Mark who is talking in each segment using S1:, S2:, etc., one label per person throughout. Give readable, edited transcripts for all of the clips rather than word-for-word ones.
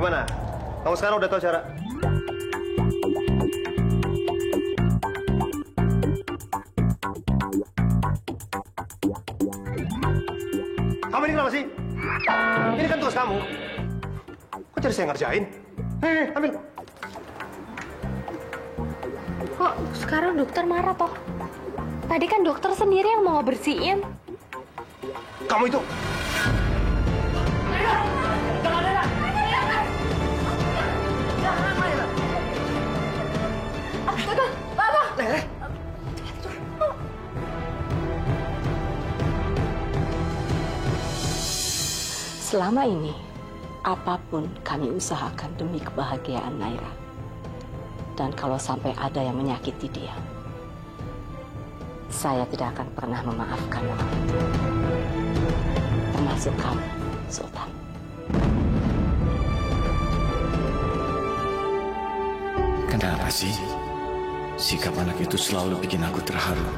S1: Gimana? Kamu sekarang udah tahu cara? Kamu ini kenapa sih? Ini kan tugas kamu. Kok jadi saya ngerjain? Ambil.
S2: Kok sekarang dokter marah toh? Tadi kan dokter sendiri yang mau bersihin.
S1: Kamu itu.
S3: Selama ini, apapun kami usahakan demi kebahagiaan Naira. Dan kalau sampai ada yang menyakiti dia, saya tidak akan pernah memaafkan orang itu. Termasuk kamu, Sultan.
S4: Kenapa sih? Sikap anak itu selalu bikin aku terharu.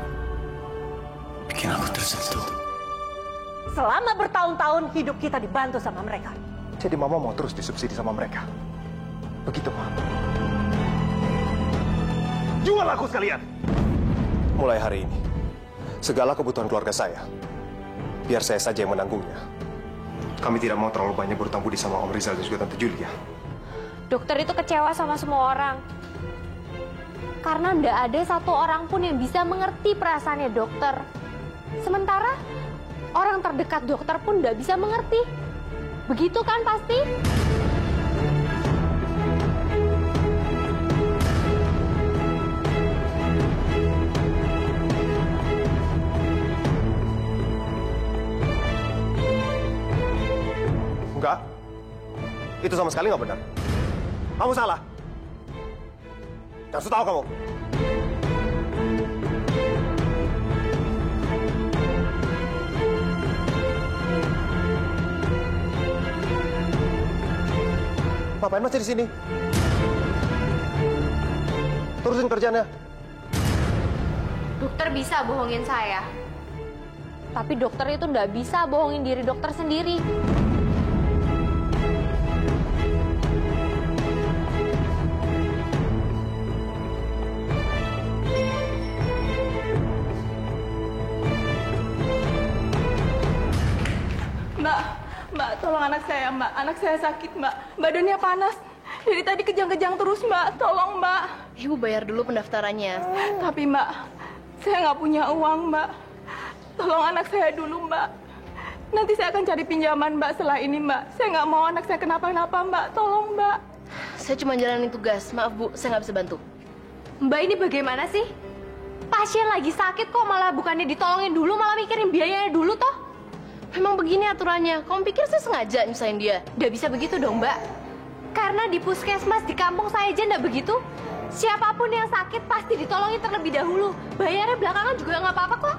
S4: Bikin aku tersentuh.
S5: Selama bertahun-tahun hidup kita dibantu sama mereka.
S1: Jadi mama mau terus disubsidi sama mereka. Begitu, Pak. Jual aku sekalian. Mulai hari ini, segala kebutuhan keluarga saya, biar saya saja yang menanggungnya. Kami tidak mau terlalu banyak berhutang budi sama Om Rizal dan juga Tante Julia.
S2: Dokter itu kecewa sama semua orang. Karena ndak ada satu orang pun yang bisa mengerti perasaannya dokter. Sementara orang terdekat dokter pun ndak bisa mengerti. Begitu kan pasti?
S1: Enggak. Itu sama sekali nggak benar. Kamu salah. Kasih tahu kamu. Ngapain masih di sini? Terusin kerjanya.
S2: Dokter bisa bohongin saya. Tapi dokter itu nggak bisa bohongin diri dokter sendiri.
S6: Mbak, tolong anak saya, Mbak. Anak saya sakit, Mbak. Badannya panas. Dari tadi kejang-kejang terus, Mbak. Tolong, Mbak.
S7: Ibu bayar dulu pendaftarannya.
S6: Tapi, Mbak, saya nggak punya uang, Mbak. Tolong anak saya dulu, Mbak. Nanti saya akan cari pinjaman, Mbak, setelah ini, Mbak. Saya nggak mau anak saya kenapa-napa, Mbak. Tolong, Mbak.
S7: Saya cuma jalanin tugas. Maaf, Bu. Saya nggak bisa bantu.
S2: Mbak ini bagaimana sih? Pasien lagi sakit kok malah bukannya ditolongin dulu, malah mikirin biayanya dulu toh?
S7: Memang begini aturannya. Kamu pikir saya sengaja nyusahin dia?
S2: Udah bisa begitu dong, Mbak. Karena di puskesmas di kampung saya aja nggak begitu. Siapapun yang sakit pasti ditolongin terlebih dahulu. Bayarnya belakangan juga nggak apa-apa kok.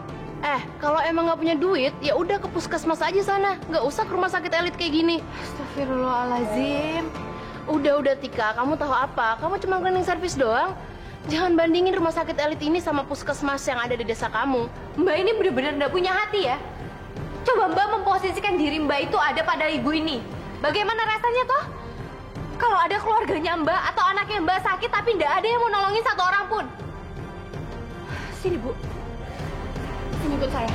S7: Kalau emang nggak punya duit, ya udah ke puskesmas aja sana. Nggak usah ke rumah sakit elit kayak gini.
S2: Astagfirullahaladzim.
S7: Udah Tika, kamu tahu apa? Kamu cuma cleaning service doang. Jangan bandingin rumah sakit elit ini sama puskesmas yang ada di desa kamu.
S2: Mbak ini benar-benar nggak punya hati ya. Coba Mbak memposisikan diri Mbak itu ada pada ibu ini. Bagaimana rasanya toh? Kalau ada keluarganya Mbak atau anaknya Mbak sakit tapi nggak ada yang mau nolongin satu orang pun. Sini Bu. Sini ikut saya.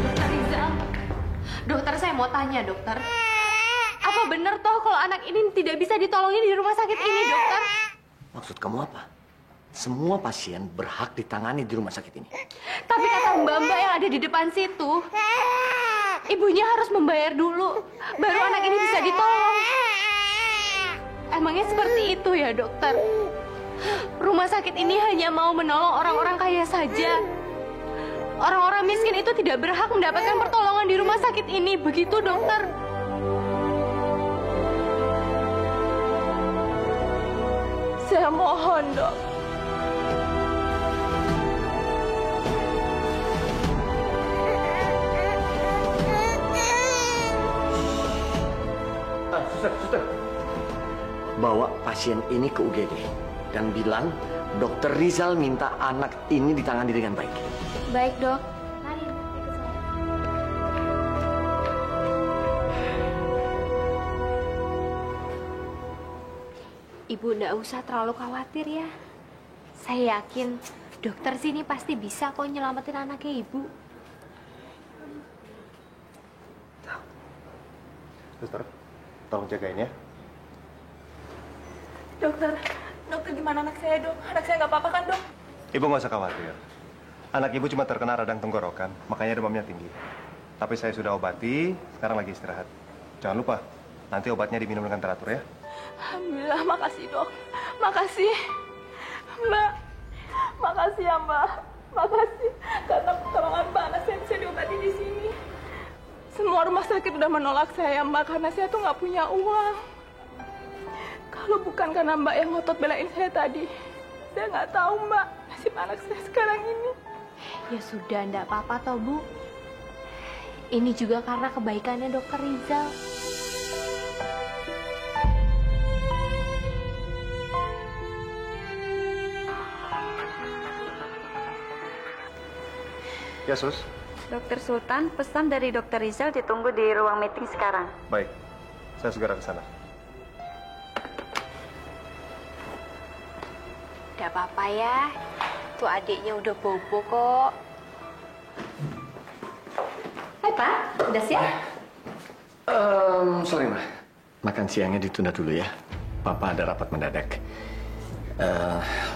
S2: Dokter Rizal. Dokter, saya mau tanya dokter. Apa benar toh kalau anak ini tidak bisa ditolongin di rumah sakit ini, dokter?
S4: Maksud kamu apa? Semua pasien berhak ditangani di rumah sakit ini.
S2: Tapi kata mbak-mbak yang ada di depan situ, ibunya harus membayar dulu, baru anak ini bisa ditolong. Emangnya seperti itu ya, dokter? Rumah sakit ini hanya mau menolong orang-orang kaya saja. Orang-orang miskin itu tidak berhak mendapatkan pertolongan di rumah sakit ini, begitu, dokter?
S6: Saya mohon, Dok.
S4: Suster. Bawa pasien ini ke UGD dan bilang Dokter Rizal minta anak ini ditangani dengan baik.
S2: Baik, Dok. Mari ikut saya. Ibu nggak usah terlalu khawatir ya. Saya yakin dokter sini pasti bisa kok nyelamatin anaknya Ibu.
S1: Suster, tolong jagain ya.
S6: Dokter gimana anak saya, Dok? Anak saya nggak apa-apa kan, Dok?
S1: Ibu nggak usah khawatir. Anak ibu cuma terkena radang tenggorokan, makanya demamnya tinggi. Tapi saya sudah obati, sekarang lagi istirahat. Jangan lupa, nanti obatnya diminum dengan teratur ya.
S6: Alhamdulillah, makasih, Dok. Makasih. Mbak, makasih ya, Mbak. Makasih. Karena pertolongan Mbak, anak saya bisa diobati di sini. Semua rumah sakit udah menolak saya, Mbak, karena saya tuh nggak punya uang. Kalau bukan karena Mbak yang ngotot belain saya tadi, saya nggak tahu, Mbak, nasib anak saya sekarang ini.
S2: Ya sudah, enggak apa-apa toh, Bu. Ini juga karena kebaikannya Dokter Rizal.
S1: Ya, Sus.
S8: Dokter Sultan, pesan dari Dokter Rizal ditunggu di ruang meeting sekarang.
S1: Baik, saya segera ke sana.
S2: Enggak apa-apa ya. Tuh adiknya udah bobo kok.
S3: Hai Pak, udah siap?
S4: Sorry Ma, makan siangnya ditunda dulu ya. Papa ada rapat mendadak.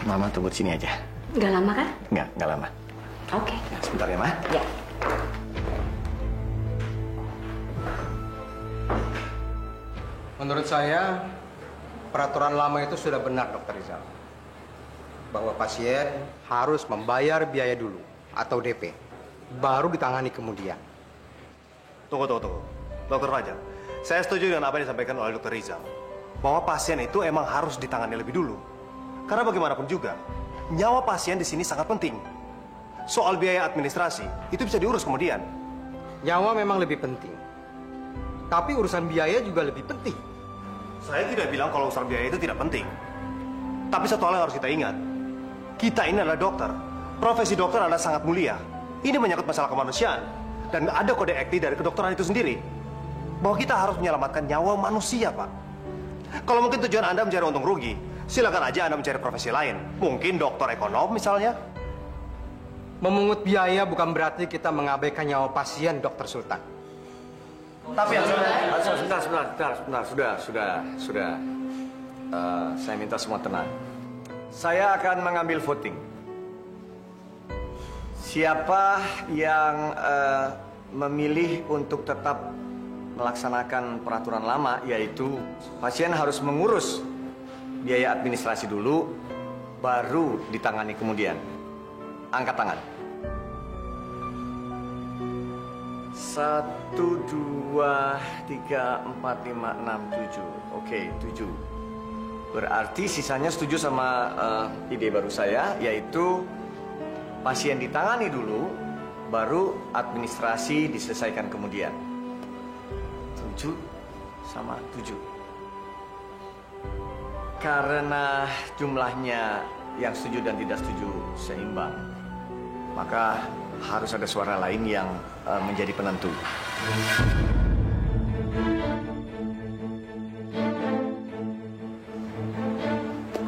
S4: Mama tunggu di sini aja.
S3: Nggak lama kan?
S4: Nggak lama.
S3: Oke.
S4: Ya, sebentar ya Ma.
S3: Ya.
S9: Menurut saya, peraturan lama itu sudah benar, Dokter Rizal. Bahwa pasien harus membayar biaya dulu atau DP, baru ditangani kemudian.
S1: Tunggu. Dokter Fajar, saya setuju dengan apa yang disampaikan oleh Dokter Rizal. Bahwa pasien itu emang harus ditangani lebih dulu. Karena bagaimanapun juga, nyawa pasien di sini sangat penting. Soal biaya administrasi, itu bisa diurus kemudian.
S9: Nyawa memang lebih penting. Tapi urusan biaya juga lebih penting.
S1: Saya tidak bilang kalau urusan biaya itu tidak penting. Tapi satu hal yang harus kita ingat. Kita ini adalah dokter. Profesi dokter adalah sangat mulia. Ini menyangkut masalah kemanusiaan. Dan ada kode etik dari kedokteran itu sendiri. Bahwa kita harus menyelamatkan nyawa manusia, Pak. Kalau mungkin tujuan Anda mencari untung rugi, silakan aja Anda mencari profesi lain. Mungkin dokter ekonom misalnya.
S9: Memungut biaya bukan berarti kita mengabaikan nyawa pasien, Dokter Sultan.
S4: Tapi sebentar. Sudah. Saya minta semua tenang. Saya akan mengambil voting. Siapa yang memilih untuk tetap melaksanakan peraturan lama, yaitu pasien harus mengurus biaya administrasi dulu, baru ditangani kemudian. Angkat tangan. 1, 2, 3, 4, 5, 6, 7. Oke, 7. Berarti sisanya setuju sama ide baru saya, yaitu pasien ditangani dulu, baru administrasi diselesaikan kemudian. 7 sama 7. Karena jumlahnya yang setuju dan tidak setuju seimbang, maka harus ada suara lain yang menjadi penentu.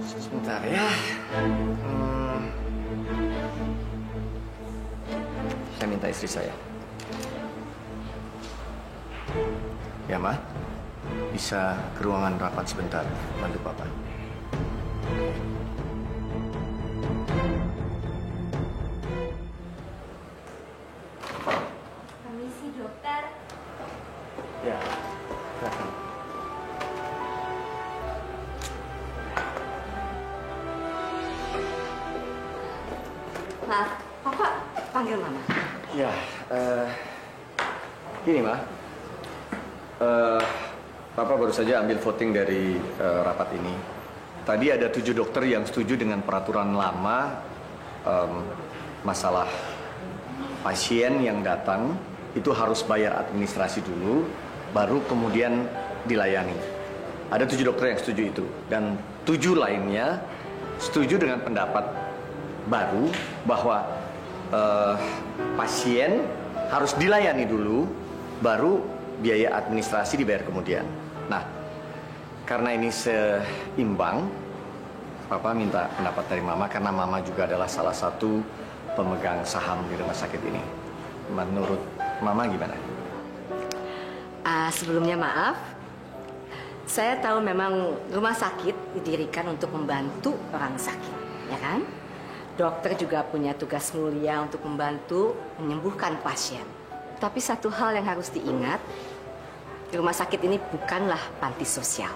S4: Sebentar ya. Saya minta istri saya. Ya, Ma. Bisa ke ruangan rapat sebentar, bantu Papa.
S2: Permisi, dokter.
S4: Ya, silakan.
S3: Maaf, Papa panggil Mama.
S4: Ya, gini, Ma. Papa baru saja ambil voting dari rapat ini. Tadi ada 7 dokter yang setuju dengan peraturan lama masalah pasien yang datang itu harus bayar administrasi dulu, baru kemudian dilayani. Ada 7 dokter yang setuju itu, dan 7 lainnya setuju dengan pendapat baru bahwa pasien harus dilayani dulu, baru biaya administrasi dibayar kemudian. Nah, karena ini seimbang, Papa minta pendapat dari Mama karena Mama juga adalah salah satu pemegang saham di rumah sakit ini. Menurut Mama gimana?
S3: Sebelumnya maaf, saya tahu memang rumah sakit didirikan untuk membantu orang sakit, ya kan? Dokter juga punya tugas mulia untuk membantu menyembuhkan pasien. Tapi satu hal yang harus diingat, rumah sakit ini bukanlah panti sosial.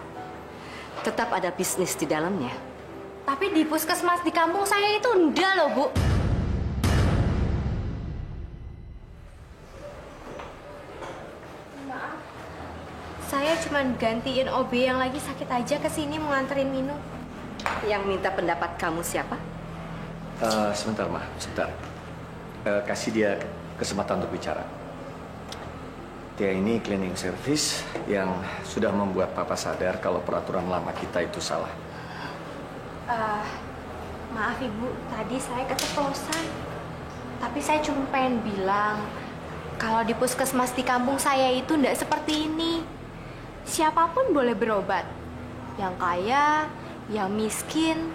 S3: Tetap ada bisnis di dalamnya.
S2: Tapi di puskesmas di kampung saya itu enggak loh, Bu. Maaf. Saya cuma gantiin OB yang lagi sakit aja ke sini mau nganterin minum.
S3: Yang minta pendapat kamu siapa?
S4: Sebentar, Ma. Sebentar. Kasih dia kesempatan untuk bicara. Dia ini cleaning service yang sudah membuat Papa sadar kalau peraturan lama kita itu salah.
S2: Maaf Ibu, tadi saya keceplosan. Tapi saya cuma pengen bilang, kalau di puskesmas di kampung saya itu ndak seperti ini. Siapapun boleh berobat. Yang kaya, yang miskin,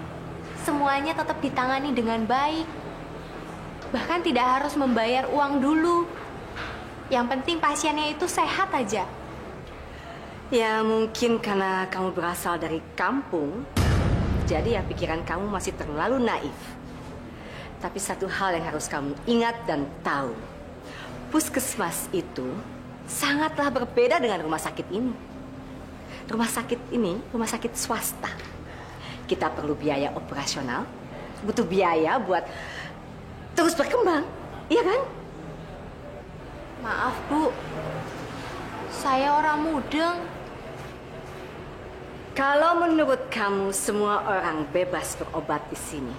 S2: semuanya tetap ditangani dengan baik. Bahkan tidak harus membayar uang dulu. Yang penting pasiennya itu sehat aja.
S3: Ya mungkin karena kamu berasal dari kampung, jadi ya pikiran kamu masih terlalu naif. Tapi satu hal yang harus kamu ingat dan tahu. Puskesmas itu sangatlah berbeda dengan rumah sakit ini. Rumah sakit ini, rumah sakit swasta. Kita perlu biaya operasional, butuh biaya buat terus berkembang, iya kan?
S2: Maaf Bu, saya orang mudeng.
S3: Kalau menurut kamu semua orang bebas berobat di sini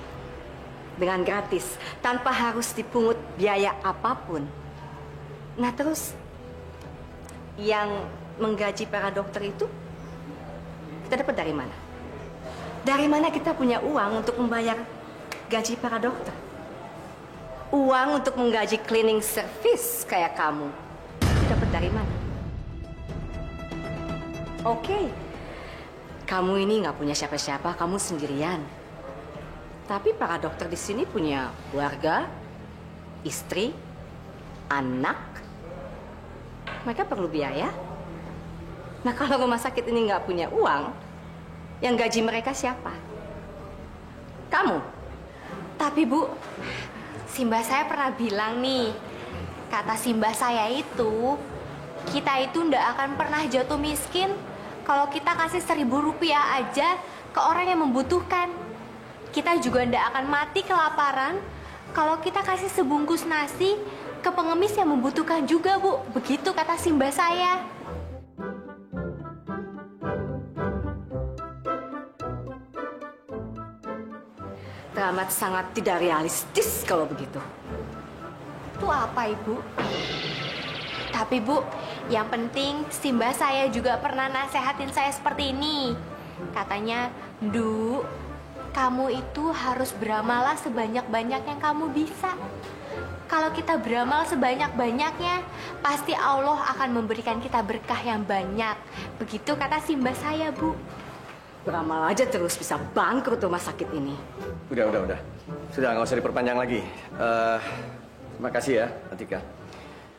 S3: dengan gratis, tanpa harus dipungut biaya apapun. Nah terus, yang menggaji para dokter itu kita dapat dari mana? Dari mana kita punya uang untuk membayar gaji para dokter? Uang untuk menggaji cleaning service kayak kamu dapat dari mana? Oke, kamu ini nggak punya siapa-siapa, kamu sendirian. Tapi para dokter di sini punya keluarga, istri, anak. Mereka perlu biaya. Nah kalau rumah sakit ini nggak punya uang, yang gaji mereka siapa? Kamu.
S2: Tapi Bu, Simba saya pernah bilang nih, kata Simba saya itu, kita itu ndak akan pernah jatuh miskin kalau kita kasih 1.000 rupiah aja ke orang yang membutuhkan. Kita juga ndak akan mati kelaparan kalau kita kasih sebungkus nasi ke pengemis yang membutuhkan juga, Bu. Begitu kata Simba saya.
S3: Teramat sangat tidak realistis kalau begitu.
S2: Itu apa, Ibu? Tapi, Bu, yang penting Simba saya juga pernah nasehatin saya seperti ini. Katanya, Du, kamu itu harus beramalah sebanyak-banyak yang kamu bisa. Kalau kita beramal sebanyak-banyaknya, pasti Allah akan memberikan kita berkah yang banyak. Begitu kata Simba saya, Bu.
S3: Beramal aja terus bisa bangkrut rumah sakit ini.
S4: Udah. Sudah, nggak usah diperpanjang lagi. Terima kasih ya, Atika.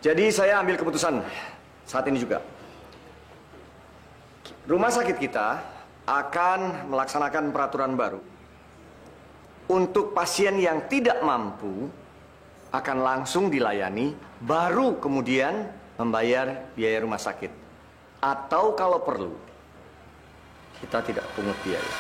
S4: Jadi saya ambil keputusan saat ini juga. Rumah sakit kita akan melaksanakan peraturan baru. Untuk pasien yang tidak mampu, akan langsung dilayani, baru kemudian membayar biaya rumah sakit. Atau kalau perlu, kita tidak pungut biaya.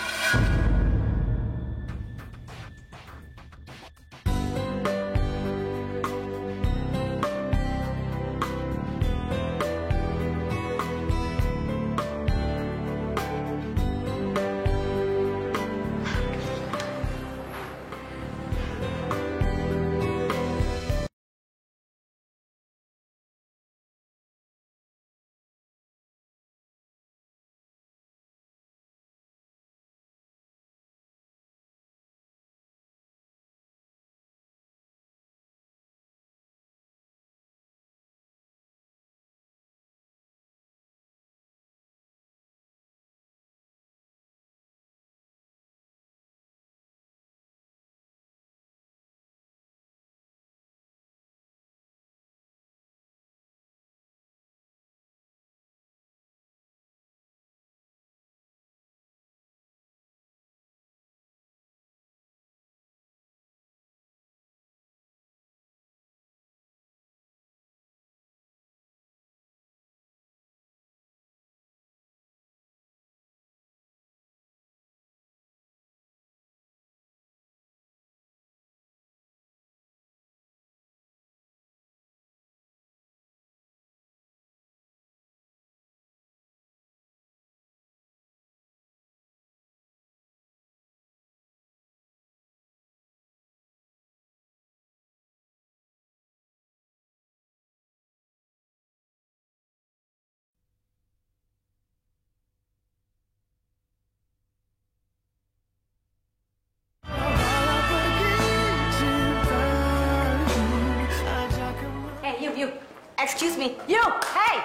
S3: Excuse me, you, hey,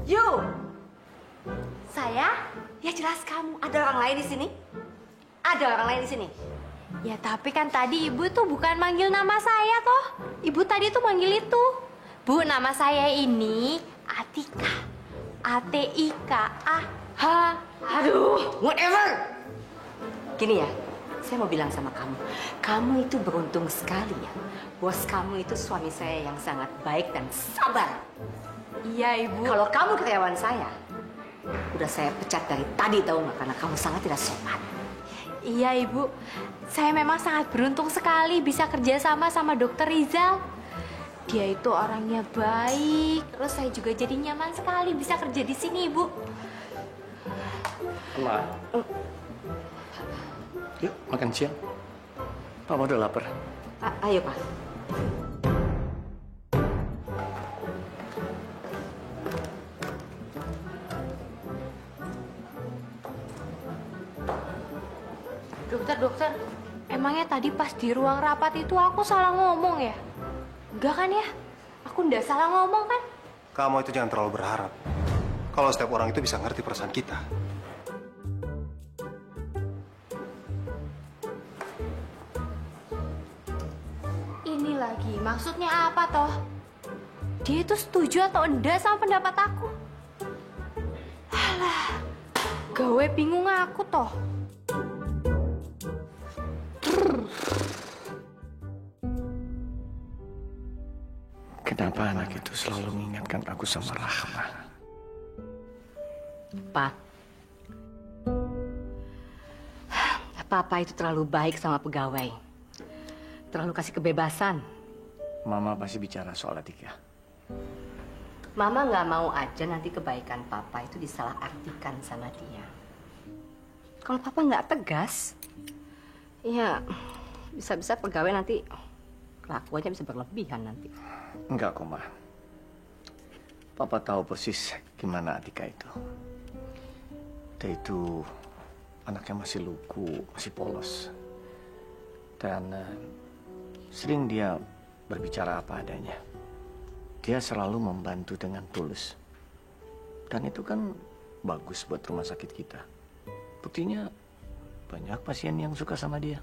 S3: you.
S2: Saya?
S3: Ya jelas kamu. Ada orang lain di sini? Ada orang lain di sini?
S2: Ya tapi kan tadi ibu tuh bukan manggil nama saya toh. Ibu tadi tuh manggil itu. Bu, nama saya ini Atika. A-T-I-K-A-H.
S3: Aduh, whatever. Gini ya, saya mau bilang sama kamu. Kamu itu beruntung sekali ya. Bos kamu itu suami saya yang sangat baik dan sabar.
S2: Iya ibu.
S3: Kalau kamu karyawan saya, udah saya pecat dari tadi tahu nggak? Karena kamu sangat tidak sopan.
S2: Iya ibu. Saya memang sangat beruntung sekali bisa kerja sama Dokter Rizal. Dia itu orangnya baik. Terus saya juga jadi nyaman sekali bisa kerja di sini ibu.
S4: Ma, yuk makan siang. Papa udah lapar.
S3: Ayo Pak.
S2: Dokter, emangnya tadi pas di ruang rapat itu aku salah ngomong ya? Enggak kan ya? Aku nggak salah ngomong kan?
S1: Kamu itu jangan terlalu berharap. Kalau setiap orang itu bisa ngerti perasaan kita.
S2: Ini lagi, maksudnya apa toh? Dia itu setuju atau enggak sama pendapat aku? Alah, gawe bingung aku toh.
S4: Kenapa anak itu selalu mengingatkan aku sama Rahma?
S3: Pak, Papa itu terlalu baik sama pegawai. Terlalu kasih kebebasan.
S4: Mama pasti bicara soal Atika.
S3: Mama nggak mau aja nanti kebaikan Papa itu disalahartikan sama dia. Kalau Papa nggak tegas, ya bisa-bisa pegawai nanti kelakuannya bisa berlebihan nanti.
S4: Enggak kok, Ma. Papa tahu persis gimana Atika itu. Dia itu anaknya masih lugu, masih polos. Dan sering dia berbicara apa adanya. Dia selalu membantu dengan tulus. Dan itu kan bagus buat rumah sakit kita. Buktinya banyak pasien yang suka sama dia.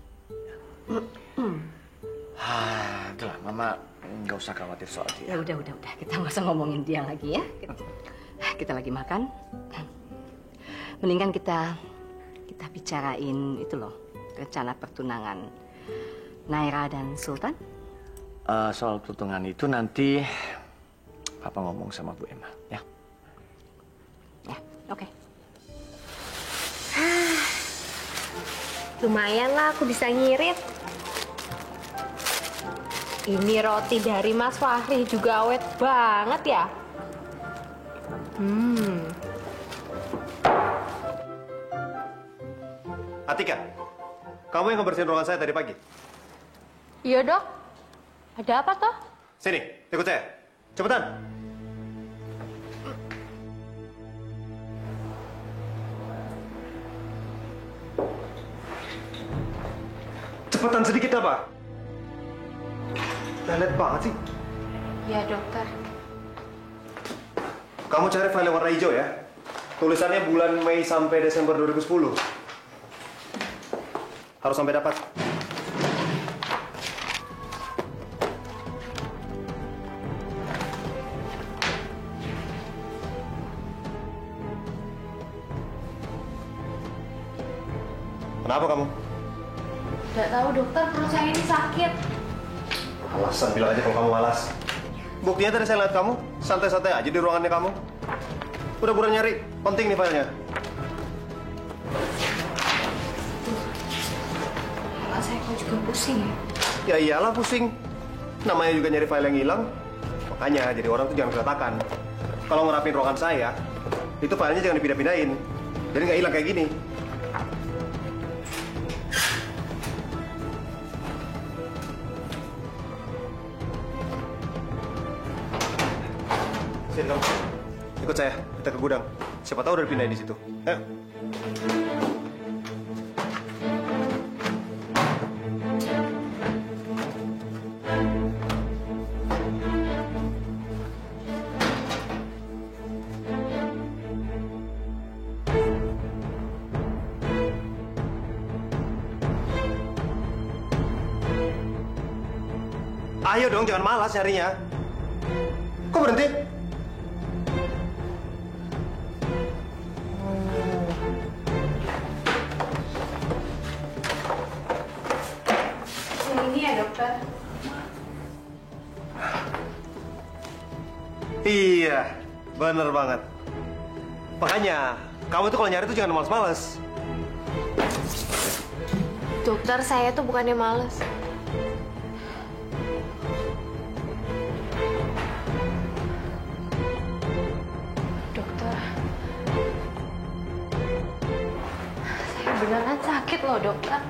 S4: Itulah, Mama nggak usah khawatir soal dia.
S3: Ya udah. Kita nggak usah ngomongin dia lagi ya. Kita lagi makan. Mendingan kita bicarain itu loh, rencana pertunangan Naira dan Sultan.
S4: Soal pertunangan itu nanti Papa ngomong sama Bu Emma, ya.
S3: Ya, oke.
S2: Lumayan lah aku bisa ngirit. Ini roti dari Mas Fahri juga awet banget ya.
S1: Atika, kamu yang ngebersihin ruangan saya tadi pagi.
S2: Iya dok. Ada apa toh?
S1: Sini, ikut saya. Cepetan. Cepetan sedikit apa? Lelet banget sih.
S2: Iya dokter.
S1: Kamu cari file yang warna hijau ya. Tulisannya bulan Mei sampai Desember 2010. Harus sampai dapat. Kenapa kamu?
S2: Nggak tahu dokter, perut saya ini sakit.
S1: Alasan bilang aja kalau kamu malas. Buktinya tadi saya lihat kamu santai-santai aja di ruangannya kamu. Udah buruan nyari, penting nih filenya.
S2: Kepala saya kok juga pusing ya?
S1: Ya iyalah pusing. Namanya juga nyari file yang hilang. Makanya jadi orang tuh jangan keletakan. Kalau ngerapin ruangan saya, itu filenya jangan dipindah-pindahin. Jadi nggak hilang kayak gini. Sini kamu. Ikut saya, kita ke gudang. Siapa tahu udah dipindahin di situ. Ayo. Ayo dong, jangan malas nyarinya. Kok berhenti?
S2: Ini ya dokter.
S1: Iya, bener banget. Makanya, kamu tuh kalau nyari tuh jangan males-males.
S2: Dokter, saya tuh bukannya males. Dokter, saya beneran sakit loh, dokter.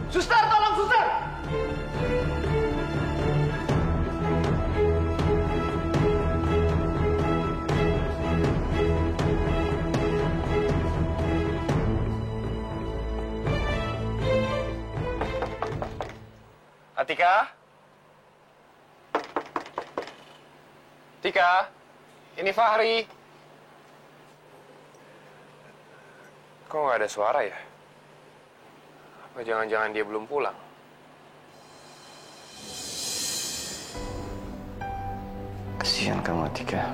S10: Suster, tolong suster!
S1: Atika? Tika, ini Fahri. Kok nggak ada suara ya? Apa jangan-jangan dia belum pulang?
S4: Kasihan kamu, Atika.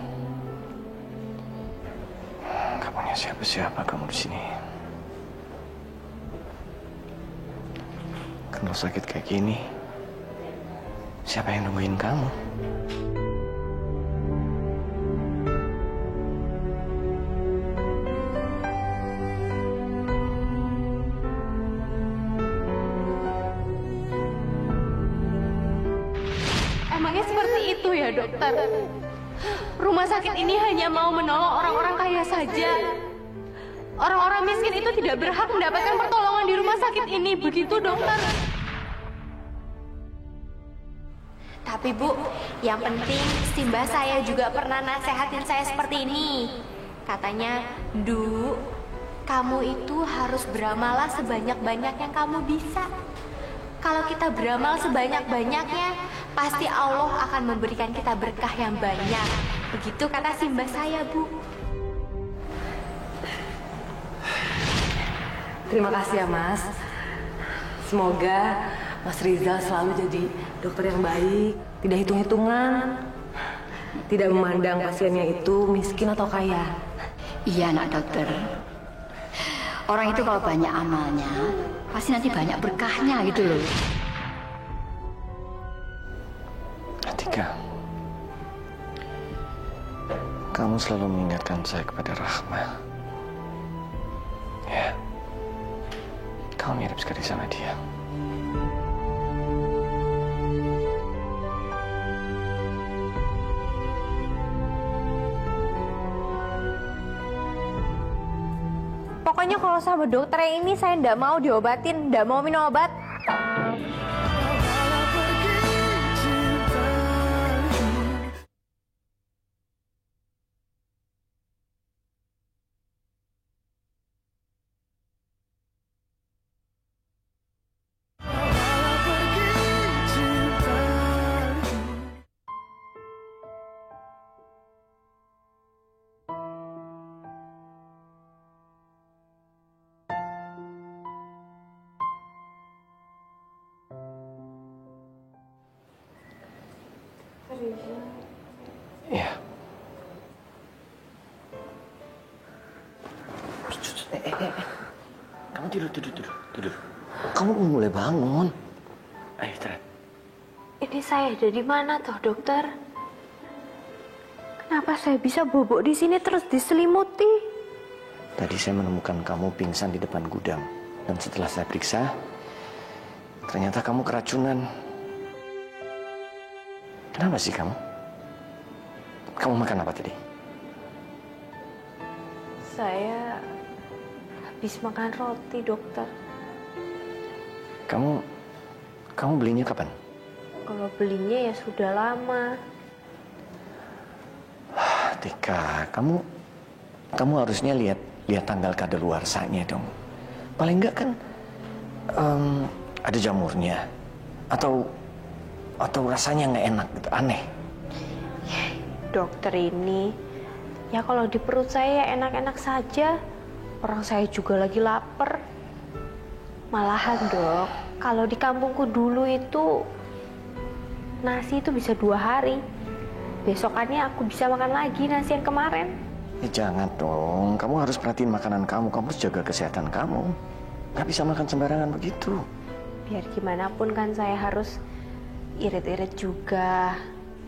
S4: Gak punya siapa-siapa kamu di sini. Kalau sakit kayak gini, siapa yang nungguin kamu?
S2: Emangnya seperti itu ya, dokter? Rumah sakit ini hanya mau menolong orang-orang kaya saja. Orang-orang miskin itu tidak berhak mendapatkan pertolongan di rumah sakit ini, begitu, dokter? Tapi Bu, yang penting Simba saya juga pernah nasehatin saya seperti ini. Katanya, Du, kamu itu harus beramallah sebanyak-banyak yang kamu bisa. Kalau kita beramal sebanyak-banyaknya, pasti Allah akan memberikan kita berkah yang banyak. Begitu kata Simba saya, Bu.
S11: Terima kasih ya, Mas. Semoga Mas Rizal selalu jadi dokter yang baik, tidak hitung-hitungan, tidak memandang pasiennya itu miskin atau kaya.
S12: Iya, nak dokter. Orang itu kalau banyak amalnya, pasti nanti banyak berkahnya gitu loh.
S4: Atika, kamu selalu mengingatkan saya kepada Rahma. Ya, kamu mirip sekali sama dia.
S2: Pokoknya kalau sama dokter yang ini saya nggak mau diobatin, nggak mau minum obat.
S4: Iya. Kamu tidur. Kamu mulai bangun. Ayo, istirahat.
S2: Ini saya ada di mana toh, dokter? Kenapa saya bisa bobok di sini terus diselimuti?
S4: Tadi saya menemukan kamu pingsan di depan gudang. Dan setelah saya periksa, ternyata kamu keracunan. Kenapa sih kamu? Kamu makan apa tadi?
S2: Saya habis makan roti, dokter.
S4: Kamu belinya kapan?
S2: Kalau belinya ya sudah lama.
S4: Tika, kamu harusnya lihat tanggal kadaluarsanya dong. Paling enggak kan ada jamurnya atau rasanya nggak enak gitu, aneh.
S2: Dokter ini, ya kalau di perut saya enak-enak saja. Orang saya juga lagi lapar. Malahan dok, kalau di kampungku dulu itu nasi itu bisa 2 hari. Besokannya aku bisa makan lagi nasi yang kemarin.
S4: Jangan dong, kamu harus perhatiin makanan kamu harus jaga kesehatan kamu. Nggak bisa makan sembarangan begitu.
S2: Biar gimana pun kan saya harus irit-irit juga.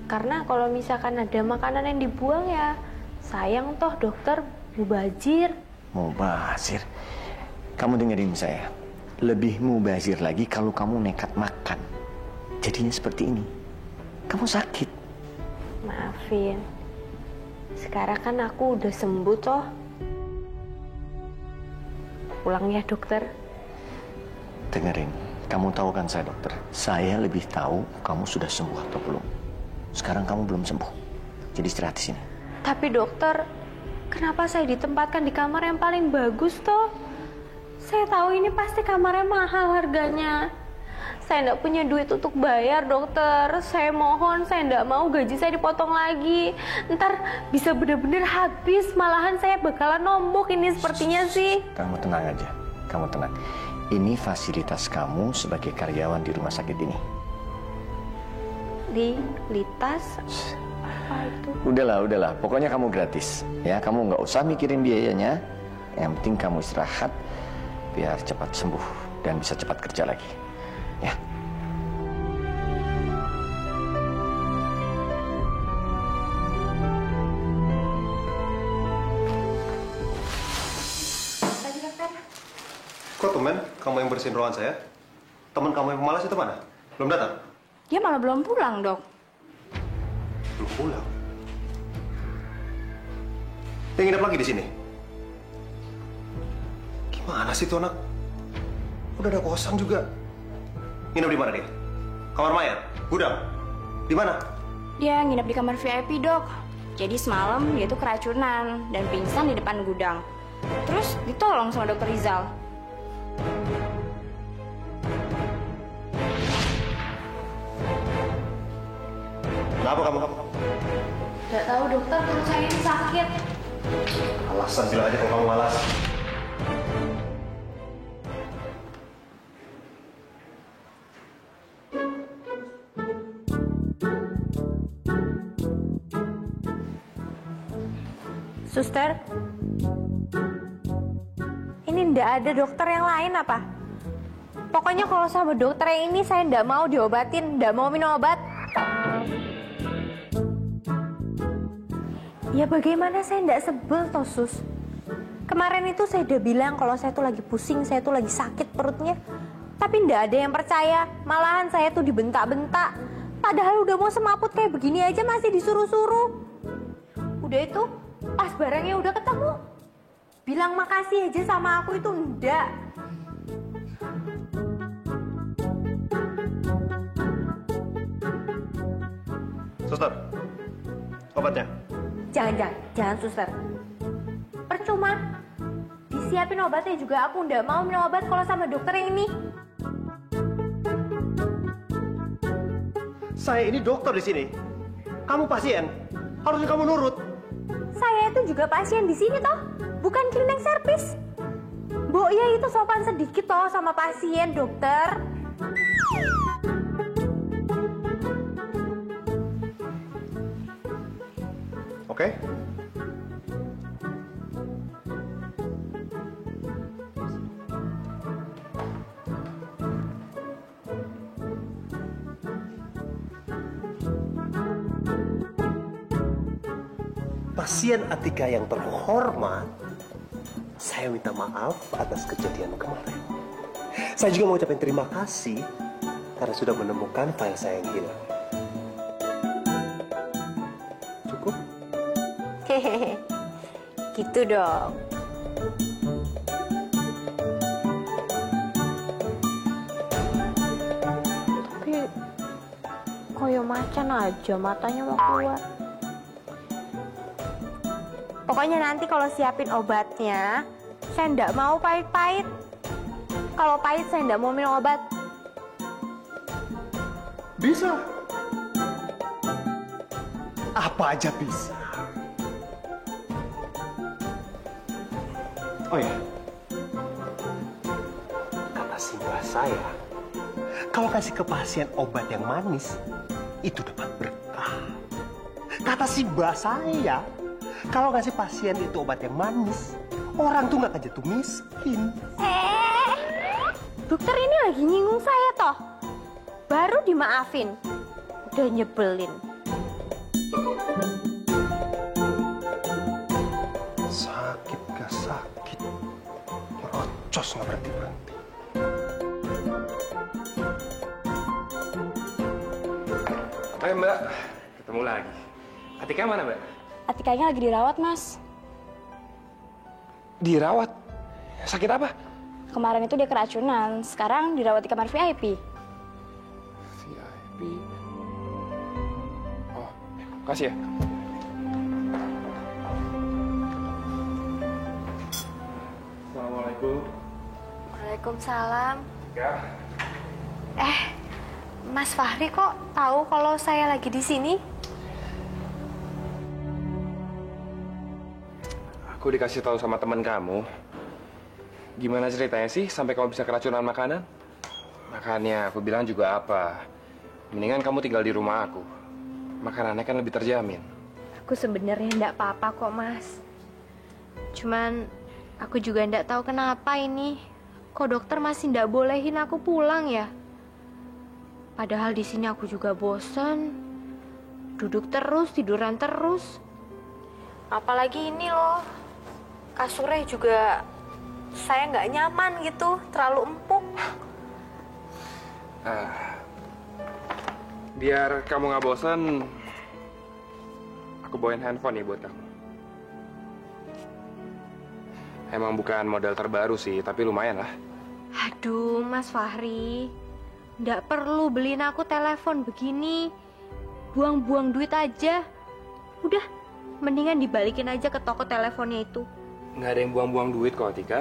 S2: Karena kalau misalkan ada makanan yang dibuang ya sayang toh dokter, mubazir.
S4: Mubazir? Kamu dengerin saya. Lebih mubazir lagi kalau kamu nekat makan. Jadinya seperti ini. Kamu sakit.
S2: Maafin. Sekarang kan aku udah sembuh toh. Pulang ya dokter.
S4: Dengerin, kamu tahu kan saya dokter. Saya lebih tahu kamu sudah sembuh atau belum. Sekarang kamu belum sembuh. Jadi istirahat di sini.
S2: Tapi dokter, kenapa saya ditempatkan di kamar yang paling bagus toh? Saya tahu ini pasti kamarnya mahal harganya. Saya nggak punya duit untuk bayar dokter. Saya mohon, saya nggak mau gaji saya dipotong lagi. Ntar bisa bener-bener habis. Malahan saya bakalan nombok ini sepertinya sih.
S4: Kamu tenang aja. Kamu tenang. Ini fasilitas kamu sebagai karyawan di rumah sakit ini.
S2: Litas? Apa itu?
S4: Udahlah. Pokoknya kamu gratis. Ya, kamu nggak usah mikirin biayanya. Yang penting kamu istirahat biar cepat sembuh dan bisa cepat kerja lagi. Ya.
S1: Kok tumben kamu yang bersihin ruangan saya? Teman kamu yang pemalas itu mana? Belum datang?
S8: Dia malah belum pulang, Dok.
S1: Belum pulang? Dia nginep lagi di sini? Gimana sih tuh anak? Udah ada kosan juga. Nginep di mana dia? Kamar mayat? Gudang? Di mana?
S8: Dia nginep di kamar VIP, Dok. Jadi semalam dia tuh keracunan dan pingsan di depan gudang. Terus ditolong sama Dokter Rizal.
S1: Kenapa kamu?
S2: Gak tahu dokter, perut saya ini sakit.
S1: Alasan bilang aja kalau kamu malas.
S2: Suster, ini ndak ada dokter yang lain apa? Pokoknya kalau sama dokter yang ini saya ndak mau diobatin, ndak mau minum obat. Ya bagaimana saya ndak sebel toh sus? Kemarin itu saya udah bilang kalau saya tuh lagi pusing, saya tuh lagi sakit perutnya. Tapi ndak ada yang percaya, malahan saya tuh dibentak-bentak. Padahal udah mau semaput kayak begini aja masih disuruh-suruh. Udah itu, pas barangnya udah ketemu, bilang makasih aja sama aku itu enggak.
S1: Suster, obatnya.
S2: Jangan suster. Percuma. Disiapin obatnya juga aku enggak mau minum obat kalau sama dokter yang ini.
S1: Saya ini dokter di sini. Kamu pasien. Harusnya kamu nurut.
S2: Saya itu juga pasien di sini toh, bukan cleaning service. Mbok ya itu sopan sedikit toh sama pasien dokter.
S1: Oke? Pasien Atika yang terhormat, saya minta maaf atas kejadian kemarin. Saya juga mau ucapin terima kasih karena sudah menemukan file saya yang hilang. Cukup?
S2: Hehehe, gitu dong. Koyo macan aja, matanya mau keluar. Pokoknya nanti kalau siapin obatnya, saya nggak mau pahit-pahit. Kalau pahit, saya nggak mau minum obat.
S1: Bisa. Apa aja bisa. Oh ya, kata si mbak saya, kalau kasih ke pasien obat yang manis, itu dapat berkah. Kata si mbak saya, kalau kasih pasien itu obat yang manis, orang tuh nggak akan jatuh miskin.
S2: Dokter ini lagi nyinggung saya toh. Baru dimaafin, udah nyebelin.
S1: Sakit gak sakit, merocos nggak berhenti-berhenti.
S13: Hai Mbak, ketemu lagi. Atika mana Mbak?
S8: Atikanya lagi dirawat, Mas.
S13: Dirawat? Sakit apa?
S8: Kemarin itu dia keracunan, sekarang dirawat di kamar VIP.
S13: VIP? Oh, makasih ya. Assalamualaikum.
S2: Waalaikumsalam.
S13: Ya.
S2: Mas Fahri kok tahu kalau saya lagi di sini?
S13: Aku dikasih tahu sama teman kamu. Gimana ceritanya sih sampai kamu bisa keracunan makanan? Makanya aku bilang juga apa. Mendingan kamu tinggal di rumah aku. Makanannya kan lebih terjamin.
S2: Aku sebenarnya enggak apa-apa kok, Mas. Cuman aku juga enggak tahu kenapa ini. Kok dokter masih enggak bolehin aku pulang ya? Padahal di sini aku juga bosan. Duduk terus, tiduran terus. Apalagi ini loh. Kasurnya juga saya nggak nyaman gitu, terlalu empuk.
S13: Biar kamu nggak bosan, aku bawain handphone nih buat kamu. Emang bukan model terbaru sih, tapi lumayan lah.
S2: Aduh, Mas Fahri, nggak perlu beliin aku telepon begini. Buang-buang duit aja. Udah, mendingan dibalikin aja ke toko teleponnya itu.
S13: Nggak ada yang buang-buang duit kok, Tika.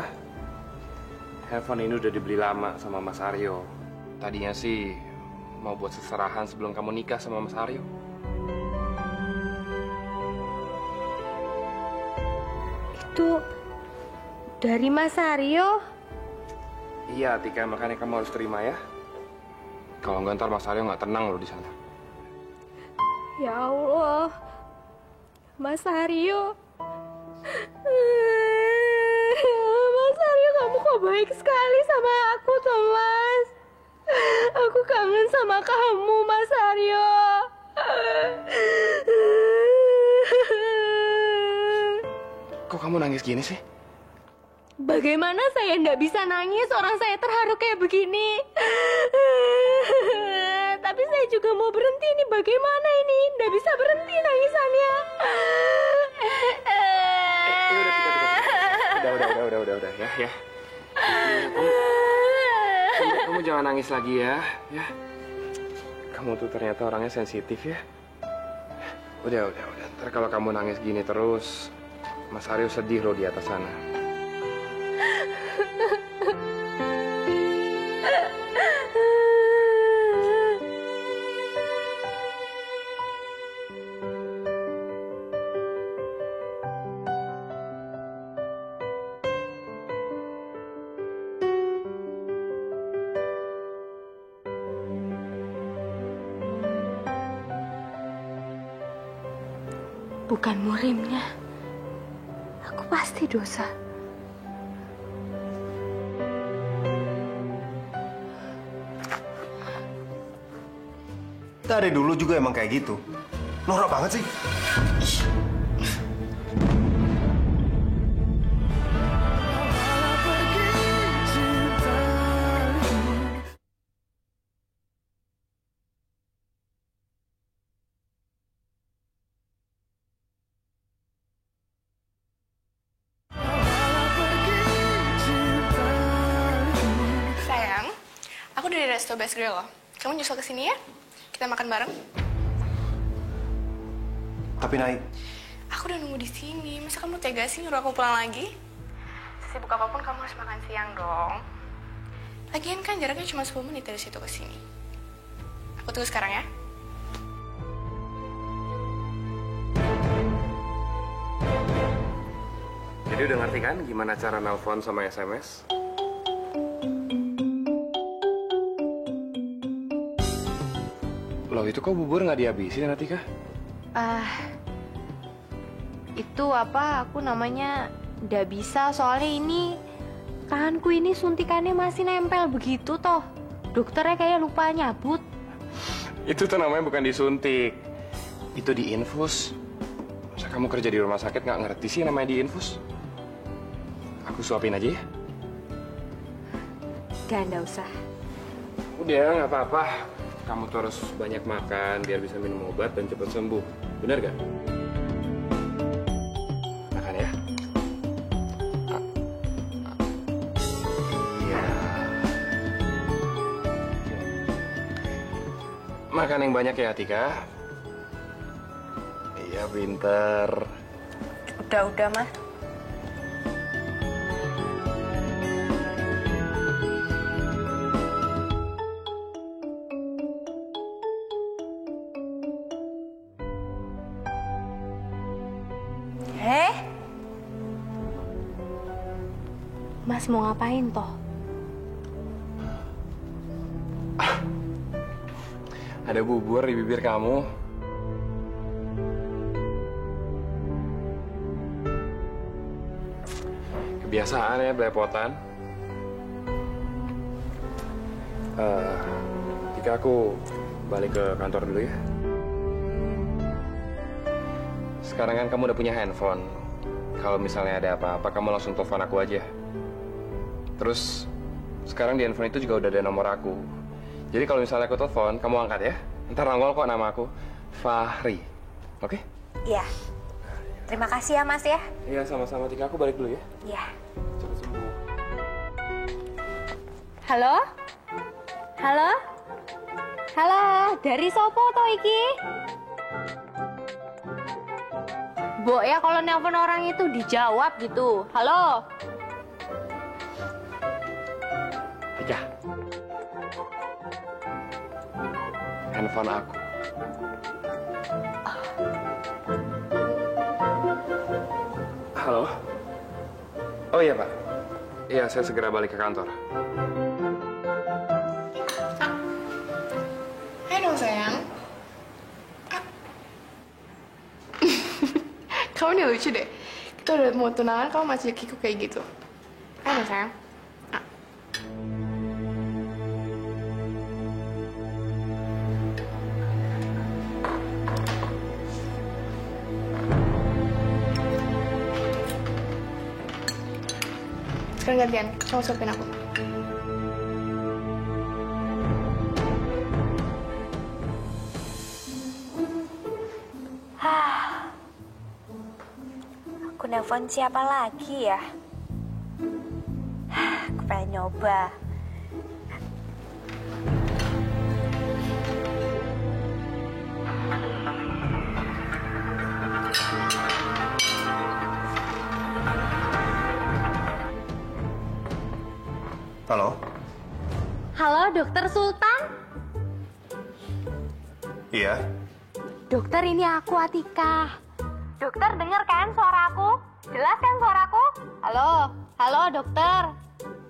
S13: Handphone ini udah dibeli lama sama Mas Aryo. Tadinya sih mau buat seserahan sebelum kamu nikah sama Mas Aryo.
S2: Itu dari Mas Aryo?
S13: Iya, Tika, makanya kamu harus terima ya. Kalau nggak ntar Mas Aryo nggak tenang loh di sana.
S2: Ya Allah, Mas Aryo. Mas Aryo, kamu kok baik sekali sama aku, Thomas. Aku kangen sama kamu, Mas Aryo.
S13: Kok kamu nangis gini sih?
S2: Bagaimana saya nggak bisa nangis, orang saya terharu kayak begini. Tapi saya juga mau berhenti, ini bagaimana ini? Nggak bisa berhenti nangisannya.
S13: Udah ya. Kamu jangan nangis lagi ya. Kamu tuh ternyata orangnya sensitif ya. Udah. Ntar kalau kamu nangis gini terus, Mas Aryo sedih loh di atas sana.
S2: Bukan murimnya. Aku pasti dosa.
S1: Dari dulu juga emang kayak gitu. Norak banget sih.
S6: Sayang, aku dari Resto Best Grill loh. Kamu nyusul ke sini ya? Kita makan bareng?
S1: Tapi Nay,
S6: Aku udah nunggu di sini. Masa kamu tega sih nyuruh aku pulang lagi? Sesibuk apapun kamu harus makan siang dong. Lagian kan jaraknya cuma 10 menit dari situ ke sini. Aku tunggu sekarang ya.
S13: Jadi udah ngerti kan gimana cara nelpon sama SMS? Loh, itu kok bubur nggak dihabisin, Atika?
S2: Itu apa, aku namanya nggak bisa soalnya ini tanganku ini suntikannya masih nempel begitu toh. Dokternya kayak lupa nyabut.
S13: Itu tuh namanya bukan disuntik. Itu diinfus. Masa kamu kerja di rumah sakit nggak ngerti sih namanya diinfus? Aku suapin aja ya?
S2: Nggak usah.
S13: Udah, nggak apa-apa. Kamu tuh harus banyak makan biar bisa minum obat dan cepat sembuh. Benar gak? Makan ya. Iya. Makan yang banyak ya, Tika. Iya, pinter.
S6: Udah, Mas. Mas mau ngapain toh?
S13: Ada bubur di bibir kamu. Kebiasaan ya, belepotan. Tika, aku balik ke kantor dulu ya. Sekarang kan kamu udah punya handphone. Kalau misalnya ada apa-apa, kamu langsung telepon aku aja. Terus, sekarang di handphone itu juga udah ada nomor aku. Jadi kalau misalnya aku telepon, kamu angkat ya. Ntar nongol kok nama aku, Fahri. Oke?
S2: Iya. Terima kasih ya, Mas ya.
S13: Iya, sama-sama. Tika, aku balik dulu ya.
S2: Iya.
S13: Cepat sembuh.
S2: Halo? Halo? Halo, dari sopo to iki? Bo ya kalau nelpon orang itu dijawab gitu. Halo?
S13: Tika. Handphone aku. Halo? Oh iya, Pak. Iya, saya segera balik ke kantor.
S6: Hai dong, sayang. Kamu nih lucu deh. Kita udah mau tunangan, kamu masih kikuk kayak gitu. Hai dong, sayang. Sekarang gantian, kamu suapin aku.
S2: Aku nelpon siapa lagi ya? Aku pengen nyoba.
S1: Halo?
S2: Halo, Dokter Sultan?
S1: Iya?
S2: Dokter, ini aku, Atika. Dokter, dengar kan suara aku? Jelas kan suaraku? Halo? Halo, dokter.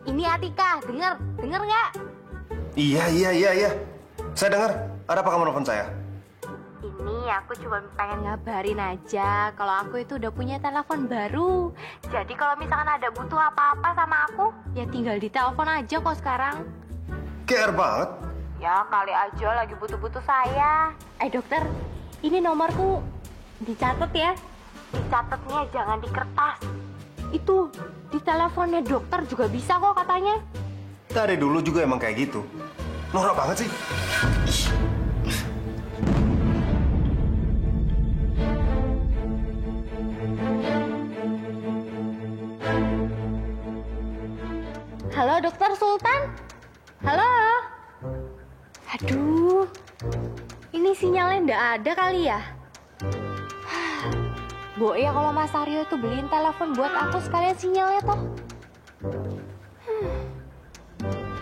S2: Ini Atika, dengar nggak?
S1: Iya. Saya dengar. Ada apa kamu nelfon saya?
S2: Ini aku cuma pengen ngabarin aja kalau aku itu udah punya telepon baru. Jadi kalau misalkan ada butuh apa-apa sama aku, ya tinggal ditelepon aja kok sekarang.
S1: Care banget.
S2: Ya kali aja lagi butuh-butuh saya. Dokter, ini nomorku dicatat ya. Dicatatnya jangan di kertas. Itu di teleponnya dokter juga bisa kok katanya.
S1: Dari dulu juga emang kayak gitu. Norak banget sih.
S2: Halo, Dokter Sultan? Halo? Aduh, nggak ada kali ya? Bu ya kalau Mas Aryo itu beliin telepon buat aku sekalian sinyalnya toh.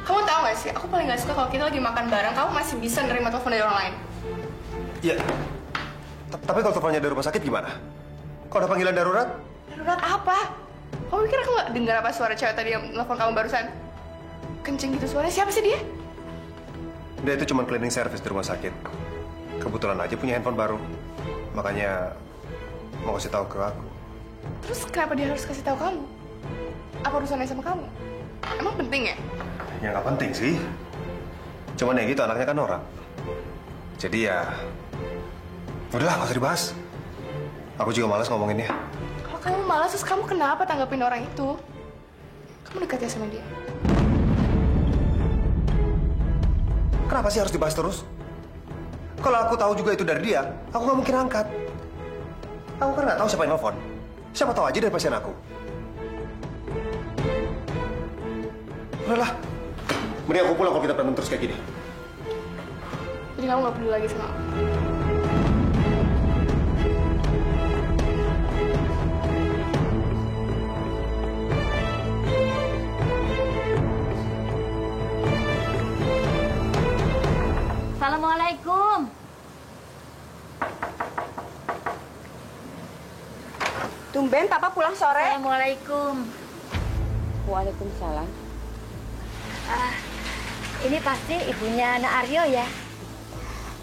S6: Kamu tahu gak sih, aku paling gak suka kalau kita lagi makan bareng, kamu masih bisa nerima telepon dari orang lain.
S1: Iya. Tapi kalau teleponnya dari rumah sakit gimana? Kalau ada panggilan darurat?
S6: Darurat apa? Kamu pikir aku gak dengar apa suara cewek tadi yang nelfon kamu barusan? Kenceng gitu suaranya, siapa sih dia?
S1: Dia itu cuma cleaning service di rumah sakit. Kebetulan aja punya handphone baru. Makanya mau kasih tahu ke aku.
S6: Terus kenapa dia harus kasih tahu kamu? Apa urusannya sama kamu? Emang penting ya?
S1: Ya nggak penting sih. Cuman ya gitu, anaknya kan orang. Jadi ya udahlah, nggak usah dibahas. Aku juga malas ngomonginnya.
S6: Kalau kamu malas, terus kamu kenapa tanggapin orang itu? Kamu dekat ya sama dia?
S1: Kenapa sih harus dibahas terus? Kalau aku tahu juga itu dari dia, aku nggak mungkin angkat. Aku kan nggak tahu siapa yang nelfon. Siapa tahu aja dari pasien aku. Udahlah, mending aku pulang kalau kita berantem terus kayak gini.
S6: Jadi kamu nggak peduli lagi sama aku?
S12: Assalamualaikum.
S3: Tumben Papa pulang sore.
S12: Assalamualaikum.
S3: Waalaikumsalam.
S12: Ini pasti ibunya anak Aryo ya?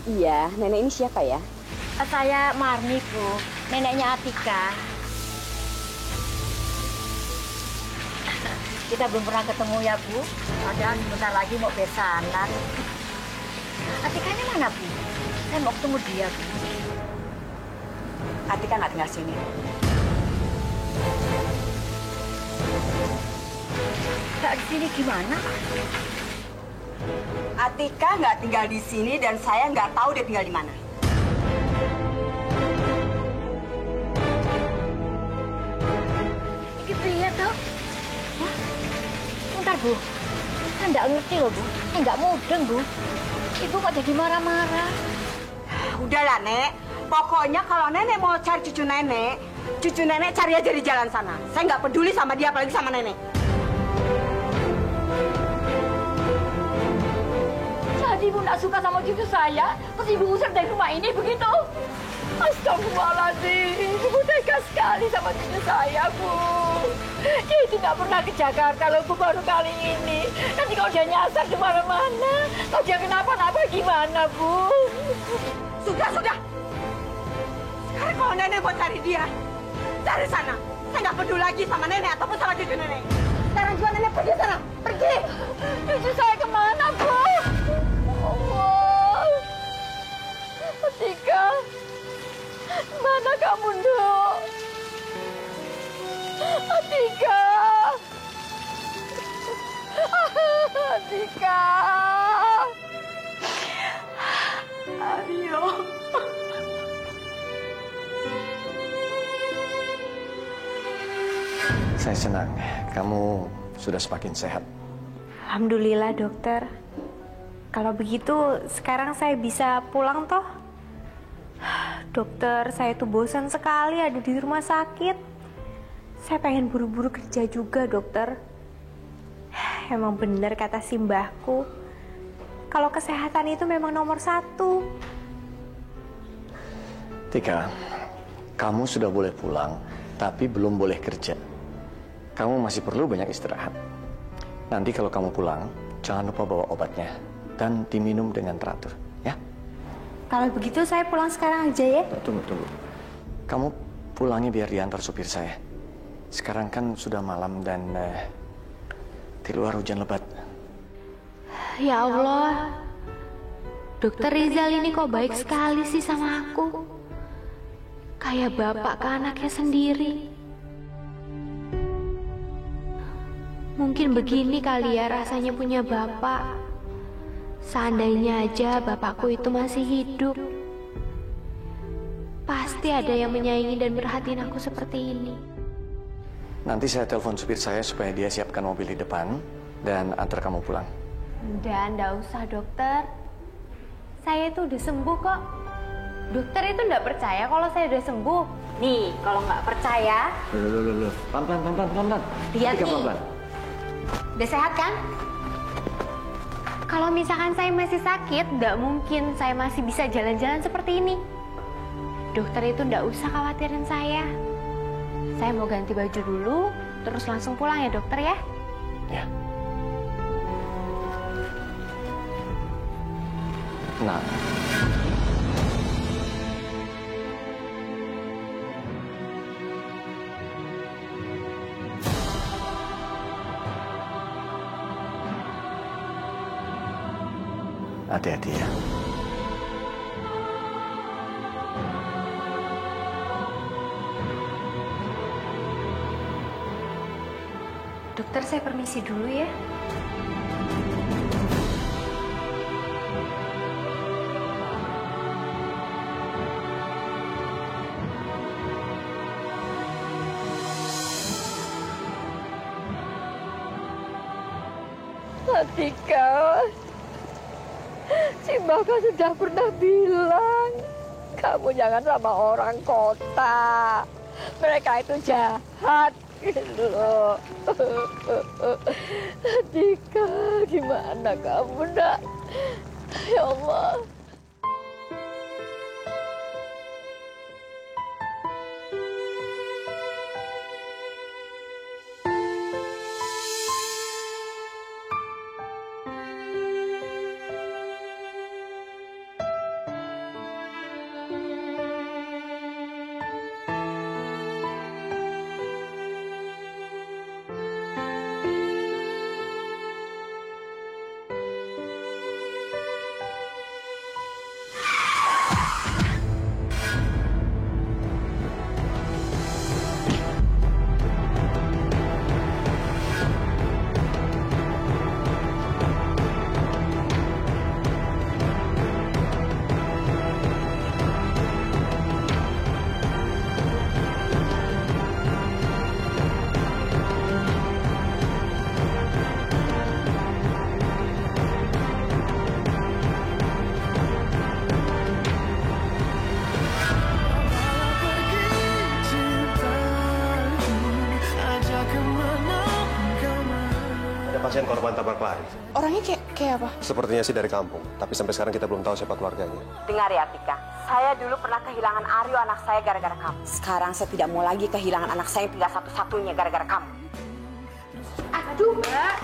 S3: Iya, nenek ini siapa ya?
S12: Saya Marni, Bu. Neneknya Atika. Kita belum pernah ketemu ya, Bu. Padahal sebentar lagi mau besanan. Atikanya mana, Bu? Saya mau ketemu dia, Bu.
S3: Atika nggak tinggal sini.
S12: Nggak di sini gimana?
S3: Atika nggak tinggal di sini dan saya nggak tahu dia tinggal di mana.
S12: Ini pria toh? Hah? Bentar, Bu. Saya nggak ngerti loh, Bu. Nggak mudeng, Bu. Ibu kok jadi marah-marah?
S3: Udahlah, Nek. Pokoknya kalau nenek mau cari cucu nenek cari aja di jalan sana. Saya nggak peduli sama dia, apalagi sama nenek.
S12: Jadi Ibu nggak suka sama cucu saya, terus Ibu usir dari rumah ini begitu? Astagfirullahaladzim, Ibu tega sekali sama cucu saya, Bu. Dia itu nggak pernah ke Jakarta loh, Bu, baru kali ini. Nanti kalau dia nyasar di mana-mana, kalau dia kenapa-napa gimana, Bu?
S3: Sudah. Sekarang kalau nenek mau cari dia, cari sana. Saya nggak peduli lagi sama nenek ataupun sama cucu nenek. Sekarang juga nenek pergi sana, pergi.
S12: Cucu saya kemana, Bu? Allah. Atika, mana kamu, Nduk? Atika. Atika.
S6: Aryo.
S4: Saya senang kamu sudah semakin sehat.
S2: Alhamdulillah, dokter. Kalau begitu, sekarang saya bisa pulang toh? Dokter, saya tuh bosan sekali ada di rumah sakit. Saya pengen buru-buru kerja juga, dokter. Emang benar kata simbahku, kalau kesehatan itu memang nomor 1.
S4: Tika, kamu sudah boleh pulang, tapi belum boleh kerja. Kamu masih perlu banyak istirahat. Nanti kalau kamu pulang, jangan lupa bawa obatnya dan diminum dengan teratur, ya?
S2: Kalau begitu saya pulang sekarang aja ya.
S4: Tunggu. Kamu pulangnya biar diantar supir saya. Sekarang kan sudah malam dan di luar hujan lebat.
S2: Ya Allah, Dokter Rizal ini kok baik sekali sih sama aku. Kayak bapak ke anaknya sendiri. Mungkin begini kali ya rasanya punya bapak. Seandainya aja bapakku itu masih hidup, pasti ada yang menyayangi dan merhatiin aku seperti ini.
S4: Nanti saya telepon supir saya supaya dia siapkan mobil di depan dan antar kamu pulang.
S2: Udah, nggak usah dokter. Saya itu udah sembuh kok. Dokter itu nggak percaya kalau saya udah sembuh.
S3: Nih, kalau nggak percaya,
S4: Loh. Pelan-pelan.
S2: Lihat nih.
S4: Pelan-pelan.
S2: Udah sehat kan? Kalau misalkan saya masih sakit, nggak mungkin saya masih bisa jalan-jalan seperti ini. Dokter itu nggak usah khawatirin saya. Saya mau ganti baju dulu, terus langsung pulang ya dokter ya.
S1: Ya.
S4: Nah. Hati-hati ya.
S2: Dokter, saya permisi dulu ya.
S12: Atika, si Baka sudah pernah bilang, kamu jangan sama orang kota. Mereka itu jahat. Gitu loh. Atika, gimana kamu, nak? Ya Allah.
S1: Pasien korban tabrak lari.
S7: Orangnya kayak apa?
S1: Sepertinya sih dari kampung, tapi sampai sekarang kita belum tahu siapa keluarganya.
S3: dengar ya Tika. Saya dulu pernah kehilangan Aryo anak saya gara-gara kamu. Sekarang saya tidak mau lagi kehilangan anak saya yang tinggal satu-satunya gara-gara kamu.
S2: Aduh, Mbak.